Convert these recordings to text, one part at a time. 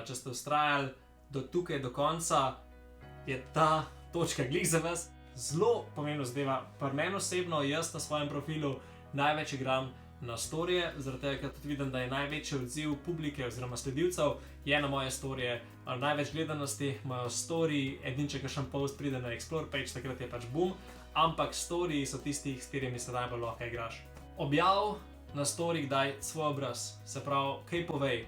Če ste vztrajali do tukaj, do konca, je ta točka glih za vas. Zelo pomembna zadeva, pri meni osebno, jaz na svojem profilu največ igram na storije, zaradi tega, ker tudi vidim, da je največji odziv publike oziroma sledilcev je na moje storije, največ gledanosti imajo story, edino če kakšen post pride na explore page, takrat je pač boom, ampak storiji so tisti, s katerimi se najbolj lahko igraš. Objav na story daj svoj obraz, se pravi, kaj povej,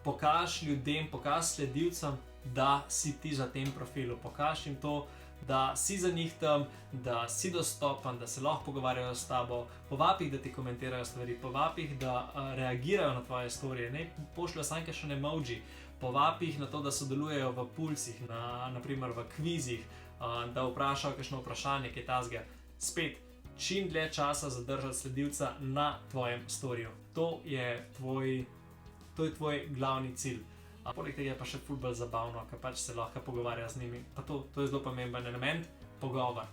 pokaž ljudem, pokaž sledilcem, da si ti za tem profilu, pokaž jim to, da si za njih tam, da si dostopen, da se lahko pogovarjajo s tabo, povabi jih, da ti komentirajo stvari, povabi jih, da reagirajo na tvoje storije, ne pošljajo samo kakšen emoji, povabi jih na to, da sodelujejo v pulsih, naprimer v kvizih, da vprašajo kakšno vprašanje, kaj takega. Spet, čim dlje časa zadržati sledilca na tvojem storiju. To je tvoj glavni cilj. Poleg tega je pa še ful bolj zabavno, ker pač se lahko pogovarja z njimi. Pa to je zelo pomemben element, pogovor.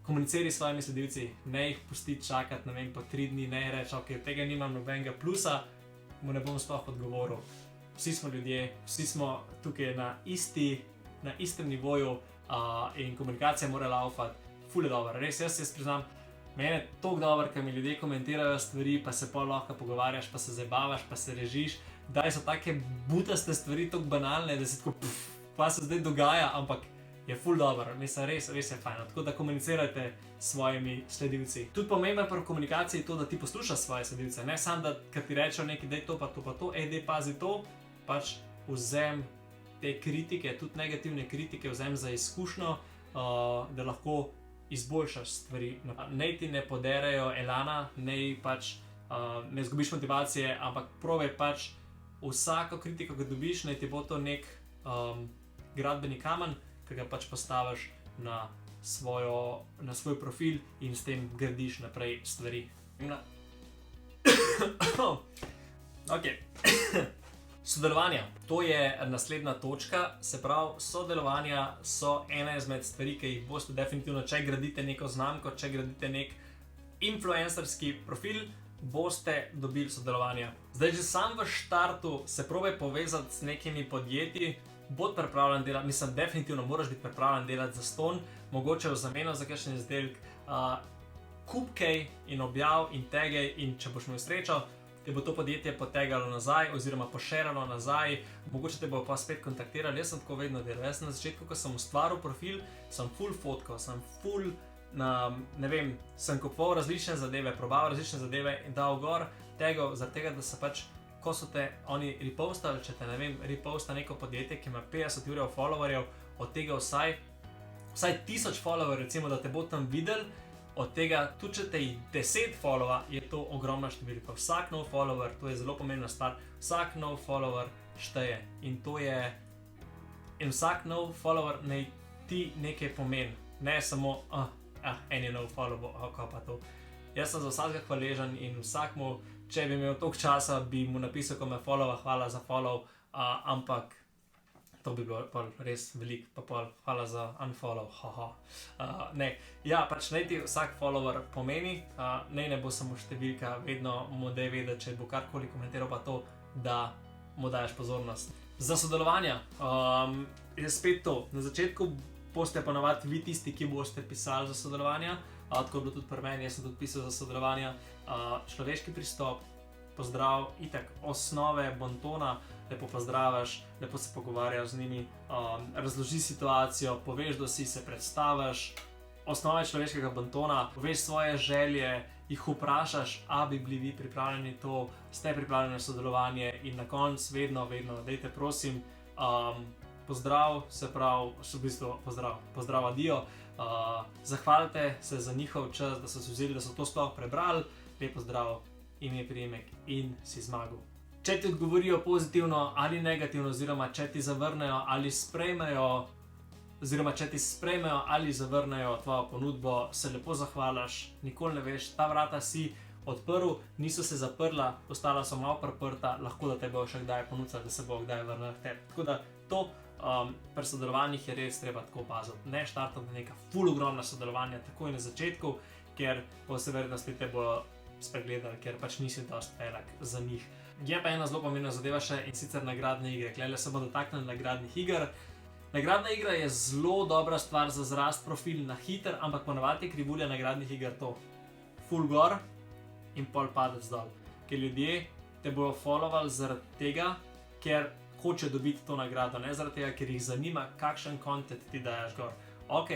Komuniciraj s svojimi sledilci, ne jih pusti čakati, ne vem, po 3 dni, ne reči, ok, tega nimam nobenega plusa, mu ne bom sploh odgovoril. Vsi smo ljudje, vsi smo tukaj na istem nivoju in komunikacija mora laufati. Ful je dobro, res, jaz priznam, meni je toliko dobro, ker mi ljudje komentirajo stvari, pa se pol lahko pogovarjaš, pa se zabavaš, pa se režiš. Daj so take butaste stvari, tako banalne, da se tako pa se zdaj dogaja, ampak je ful dobro, mislim, res je fajn. Tako da komunicirajte s svojimi sledilci. Tudi pomembno pri komunikaciji je to, da ti poslušaš svoje sledilce, ne samo, da kad ti rečejo nekaj, daj to pa to pa to, daj pazi to, pač vzem te kritike, tudi negativne kritike, vzem za izkušnjo, da lahko izboljšaš stvari. Naj ti ne poderejo elana, naj pač ne izgubiš motivacije, ampak probaj pač vsako kritiko, ki dobiš, naj ti bo to nek gradbeni kamen, ki ga pač postaviš na svoj profil in s tem gradiš naprej stvari. Ok. Sodelovanja. To je naslednja točka, se pravi, sodelovanja so ena izmed stvari, ki jih boste definitivno, če gradite neko znamko, če gradite nek influencerski profil, boste dobili sodelovanja. Zdaj, že sam v štartu se probaj povezati s nekimi podjetji, bod pripravljen delati, mislim, definitivno moraš biti pripravljen delati zastonj, mogoče v zameno za kakšen izdelek, kup kaj in objav in tagaj in če boš imel srečo, te bo to podjetje potegalo nazaj oziroma pošeralo nazaj, mogoče te bo pa spet kontaktirali. Jaz sem tako vedno delal. Jaz na začetku, ko sem ustvaril profil, sem ful fotkal, sem ful ne vem, sem kupoval različne zadeve, probal različne zadeve in dal gor zaradi tega, da se pač, ko so te oni repostali, če te, ne vem, reposta neko podjetje, ki ima 50 jurjev followerjev, od tega vsaj 1000 followerjev, recimo, da te bo tam videl, od tega, tudi če te 10 followa, je to ogromna številka. Vsak nov follower, to je zelo pomembna stvar, vsak nov follower šteje in vsak nov follower naj ti nekaj pomeni, ne samo en je nov follow, kaj pa to. Jaz sem za vsakega hvaležen in vsakmu, če bi imel toliko časa, bi mu napisal, ko me followa, hvala za follow, ampak to bi bilo res veliko, pa pol hvala za unfollow, haha. Ne, ja, pač naj ti vsak follower pomeni, naj ne bo samo številka, vedno mu daj vedeti, če bo karkoli komentiral pa to, da mu daješ pozornost. Za sodelovanja je spet to, na začetku boste ponavadi vi tisti, ki boste pisali za sodelovanja, tako je bilo tudi pri meni, jaz sem tudi pisal za sodelovanja, človeški pristop, pozdrav, itak, osnove bontona, lepo pozdraviš, lepo se pogovarjaš z njimi, razloži situacijo, poveš, da si se predstaviš, osnove človeškega bontona, poveš svoje želje, jih vprašaš, a bi bili vi pripravljeni to, ste pripravljeni na sodelovanje in na koncu vedno, dajte prosim, pozdrav, se pravi, v bistvu pozdrav, adijo, zahvalite se za njihov čas, da so se vzeli, da so to sploh prebrali, lep pozdrav, ime, priimek in si zmagal. Če ti odgovorijo pozitivno ali negativno, oziroma če ti zavrnejo ali sprejmejo, oziroma če ti sprejmejo ali zavrnejo tvojo ponudbo, se lepo zahvališ, nikoli ne veš, ta vrata si odprl, niso se zaprla, ostala so malo priprta, lahko da te bo še kdaj ponudila, da se bo kdaj vrnila k tebi. Tako da to pri sodelovanjih je res treba tako paziti. Ne štartati neka ful ogromna sodelovanja takoj na začetku, ker po vsej verjetnosti te bojo spregledali, ker pač nisi dosti velik za njih. Je pa ena zelo pomembna zadeva še, in sicer nagradne igre. Klele se bomo dotaknili nagradnih iger. Nagradna igra je zelo dobra stvar za zrast profil na hiter, ampak ponavadi je krivulja nagradnih iger to. Full gor in pol padec dol. Ker ljudje te bodo followali zaradi tega, ker hoče dobiti to nagrado, ne zaradi tega, ker jih zanima, kakšen content ti daš gor. Ok,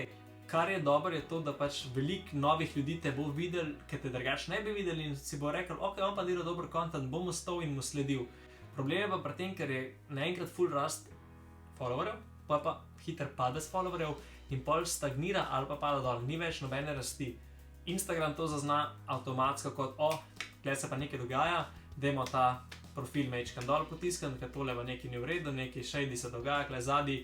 kar je dobro je to, da pač veliko novih ljudi te bo videl, ker te drugače ne bi videli in si bo rekel, ok, on pa dela dober content, bom ostal in mu sledil. Problem je pa pri tem, ker je naenkrat full rast followerjev, pa hiter padec followerjev in pol stagnira ali pa pada dol, ni več nobene rasti. Instagram to zazna avtomatsko kot, tukaj se pa nekaj dogaja, dajmo ta profil mečkan dol potiskan, ker tole v neki ni v redu, neki shady se dogaja, tukaj zadnji.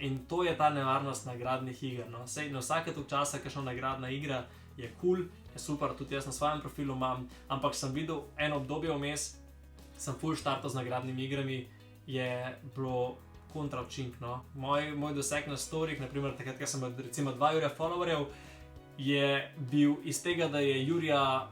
In to je ta nevarnost nagradnih iger. No. Sej, na vsake toliko časa, kakšna nagradna igra je cool, je super, tudi jaz na svojem profilu imam, ampak sem videl eno obdobje vmes, sem full štartal z nagradnimi igrami, je bilo kontra učinek. No. Moj doseg na storih, naprimer takrat, ko sem recimo 2 Jurija followerjev, je bil iz tega, da je Jurija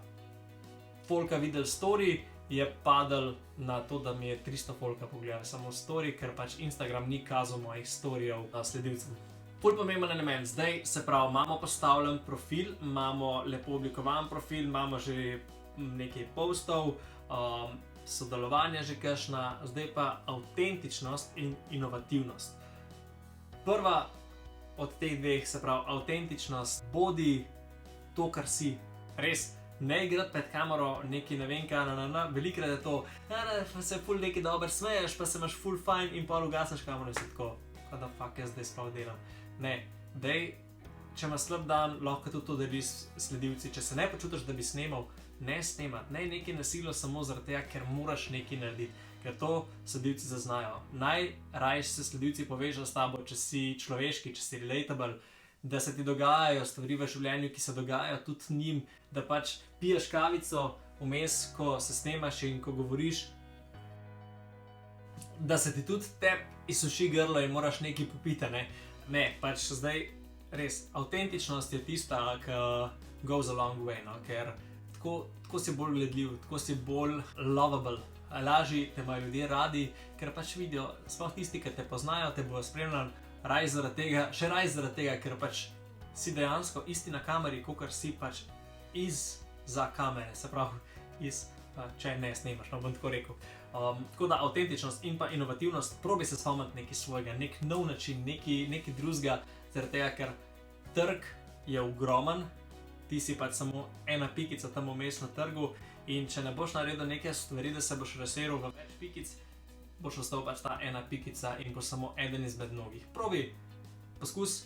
folka videl story, je padel na to, da mi je 300 folka pogledal samo story, ker pač Instagram ni kazal mojih storyjev sledilcem. Ful pomemben element, zdaj se pravi, imamo postavljen profil, imamo lepo oblikovan profil, imamo že nekaj postov, sodelovanja že kakšna, zdaj pa avtentičnost in inovativnost. Prva od teh dveh, se pravi avtentičnost, bodi to, kar si, res. Ne igrati pred kamero neki ne vem kaj, velikrat je to, pa se ful nekaj dober smeješ, pa se imaš ful fajn in pol ugasneš kamero in si tako, what the fuck jaz zdaj sploh delam. Ne, dej, če imaš slab dan, lahko tudi to deliš sledilci, če se ne počutiš, da bi snemal, ne snemati, ne nekaj nasilno samo zaradi tega, ker moraš nekaj narediti, ker to sledilci zaznajo. Najrajši se sledilci povežejo s tabo, če si človeški, če si relatable, da se ti dogajajo stvari v življenju, ki se dogajajo tudi njim, da pač piješ kavico vmes, ko se snemaš in ko govoriš, da se ti tudi tebi izsuši grlo in moraš nekaj popiti, ne? Ne, pač zdaj res, avtentičnost je tista, ki goes a long way, no? Ker tako si bolj gledljiv, tako si bolj lovable, lažje te imajo ljudje radi, ker pač vidijo, sploh tisti, ki te poznajo, te bodo spremljali, še raj zaradi tega, ker pač si dejansko isti na kameri, kakor si pač izza kamere, se pravi, če ne snemaš, no bom tako rekel. Tako da avtentičnost in pa inovativnost, probi se spomniti nekaj svojega, nek nov način, nekaj drugega, zaradi tega, ker trg je ogromen, ti si pač samo ena pikica tam vmes na trgu in če ne boš naredil neke stvari, da se boš razširil v več pikic, boš ostal pač ta ena pikica in boš samo eden izmed mnogih. Probi, poskus,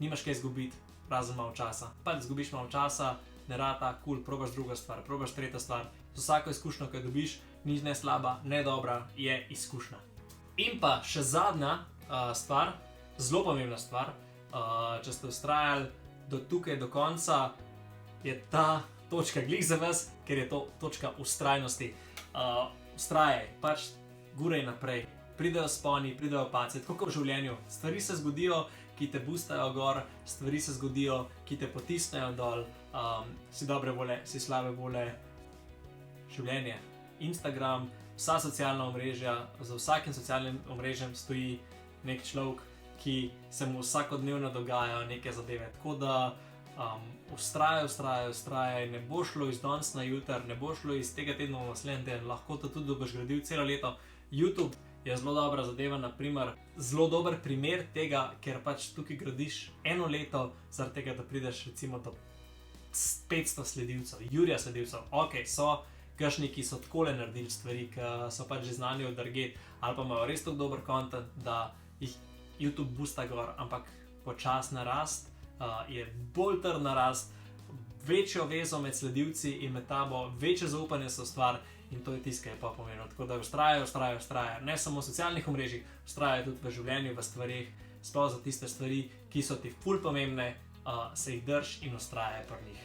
nimaš kaj izgubiti, razen malo časa. Pač izgubiš malo časa, ne rata, cool, probaš druga stvar, probaš tretja stvar. Z vsako izkušnjo, ki jo dobiš, ni ne slaba, ne dobra, je izkušnja. In pa še zadnja stvar, zelo pomembna stvar, če ste vztrajali do tukaj, do konca, je ta točka glih za vas, ker je to točka vztrajnosti. Vztrajaj, pač guraj naprej, pridejo sponi, pridejo padci, tako kot v življenju. Stvari se zgodijo, ki te boostajo gor, stvari se zgodijo, ki te potisnejo dol, si dobre volje, si slabe volje. Življenje, Instagram, vsa socialna omrežja, za vsakim socialnim omrežjem stoji nek človek, ki se mu vsakodnevno dogajajo neke zadeve. Tako da vztrajaj, ne bo šlo iz danes na jutri, ne bo šlo iz tega tedna v naslednji teden, lahko to tudi boš gradil celo leto. YouTube je zelo dobra zadeva, naprimer, zelo dober primer tega, ker pač tukaj gradiš eno leto, zaradi tega, da prideš recimo do 500 sledilcev, Jurija sledilcev. Ok, so kakšni, ki so takole naredili stvari, ki so pač že znani od drugod, ali pa imajo res tako dober content, da jih YouTube boosta gor, ampak počasna rast je bolj trdna rast, večjo vezo med sledilci in med tabo, večje zaupanje so stvar in to je tisto, kar je pa pomenilo. Tako da vztrajajo, ne samo v socialnih omrežjih, vztrajajo tudi v življenju, v stvarih, sploh za tiste stvari, ki so ti ful pomembne, se jih drž in vztrajaj pri njih.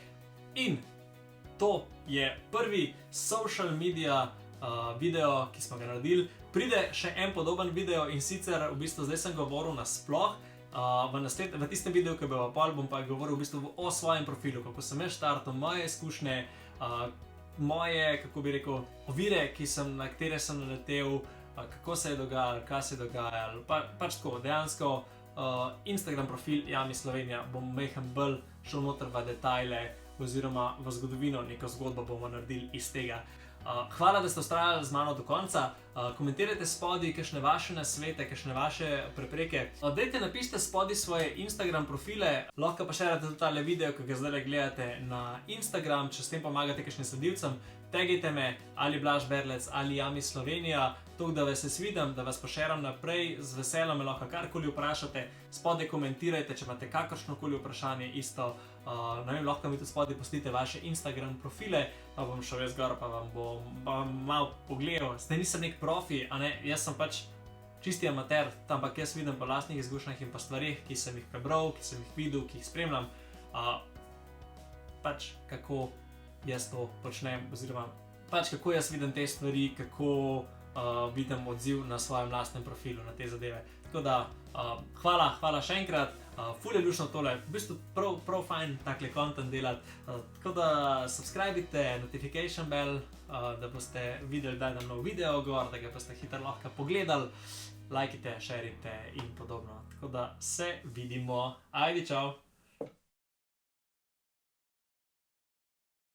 In to je prvi social media video, ki smo ga naredili. Pride še en podoben video in sicer v bistvu zdaj sem govoril nasploh, v tistem videu, ki bo pol, bom pa govoril v bistvu o svojem profilu, kako sem jaz štartal, moje izkušnje, moje, kako bi rekel, ovire, na katere sem naletel, kako se je dogajalo, kaj se je dogajalo. Pač tako, dejansko Instagram profil Jami Slovenija bom mehen bolj šel noter v detajle oziroma v zgodovino, neko zgodbo bomo naredili iz tega. Hvala, da ste vztrajali z mano do konca. Komentirajte spodaj kakšne vaše nasvete, kakšne vaše prepreke. Dajte napišite spodaj svoje Instagram profile, lahko pa šerate tudi tale video, ki ga zdaj gledate na Instagram, če s tem pomagate kakšnim sledilcem. Tagajte me ali Blaž Berlec ali Jami Slovenija, tako da vas vidim, da vas pošeram naprej, z veseljem me lahko karkoli vprašate, spodaj komentirajte, če imate kakršnokoli vprašanje isto. Ne vem, lahko mi tudi spodaj pustite vaše Instagram profile, pa bom šel jaz gor, pa vam bom malo pogledal. Zdaj nisem nek profi, a ne, jaz sem pač čisti amater, ampak jaz vidim po lastnih izkušnjah in pa stvarih, ki sem jih prebral, ki sem jih videl, ki jih spremljam, pač kako jaz to počnem, oziroma pač kako jaz vidim te stvari, kako vidim odziv na svojem lastnem profilu, na te zadeve. Tako da, hvala še enkrat, ful je luštno tole, v bistvu prav fajn takle content delati, tako da subscribite, notification bell, da boste videli, da dam nov video gor, da ga boste hitro lahko pogledali, lajkite, šerite in podobno. Tako da se vidimo, ajde, čau!